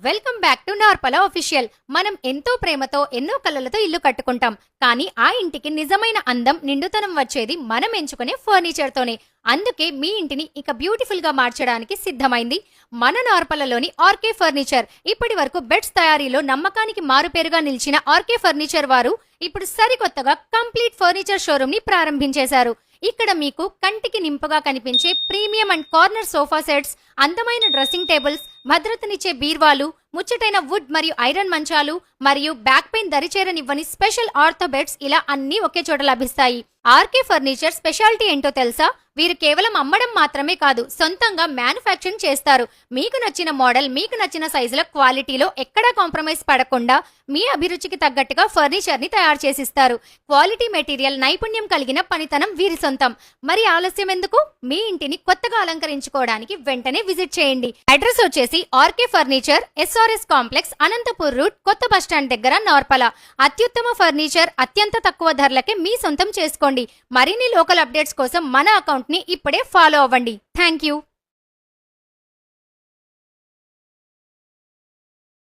Welcome back to Narpala official. మనం ఎంతో ప్రేమతో ఎన్నో కలలతో ఇల్లు కట్టుకుంటాం. కానీ ఆ ఇంటికి నిజమైన అందం, నిండుతనం వచ్చేది మనం ఎంచుకునే ఫర్నిచర్ తోనే. అందుకే మీ ఇంటిని ఇక బ్యూటిఫుల్ గా మార్చడానికి సిద్ధమైంది మన నార్పలలోని ఆర్కే ఫర్నిచర్. ఇప్పటి వరకు బెడ్స్ తయారీలో నమ్మకానికి మారుపేరుగా నిలిచిన ఆర్కే ఫర్నిచర్ వారు ఇప్పుడు సరికొత్తగా కంప్లీట్ ఫర్నిచర్ షోరూమ్ ని ప్రారంభించేశారు. ఇక్కడ మీకు కంటికి నింపుగా కనిపించే premium and corner sofa sets, అందమైన డ్రెస్సింగ్ టేబుల్స్, భద్రతనిచ్చే బీర్వాలు, ముచ్చటైన వుడ్ మరియు ఐరన్ మంచాలు మరియు బ్యాక్ పెయిన్ దరిచేరనివ్వని స్పెషల్ ఆర్థో బెడ్స్ ఇలా అన్ని ఒకే చోట లభిస్తాయి. ఆర్కే ఫర్నిచర్ స్పెషాలిటీ ఏంటో తెలుసా? వీరు కేవలం అమ్మడం మాత్రమే కాదు, సొంతంగా మ్యానుఫ్యాక్చరింగ్ చేస్తారు. మీకు నచ్చిన మోడల్, మీకు నచ్చిన సైజుల క్వాలిటీలో ఎక్కడా కాంప్రమైజ్ పడకుండా మీ అభిరుచికి తగ్గట్టుగా ఫర్నిచర్ ని తయారు చేసిస్తారు. క్వాలిటీ మెటీరియల్, నైపుణ్యం కలిగిన పనితనం వీరి సొంతం. మరి ఆలస్యం ఎందుకు? మీ ఇంటిని కొత్తగా అలంకరించుకోవడానికి వెంటనే విజిట్ చేయండి. అడ్రస్ వచ్చేసి RK furniture, SRS complex, Anantapur route, కొత్త బస్టాండ్ దగ్గర, నార్పల. అత్యుత్తమ ఫర్నిచర్ అత్యంత తక్కువ ధరలకే మీ సొంతం చేసుకోండి. మరిన్ని లోకల్ అప్డేట్స్ కోసం మన అకౌంట్ ని ఇప్పుడే ఫాలో అవ్వండి. Thank you.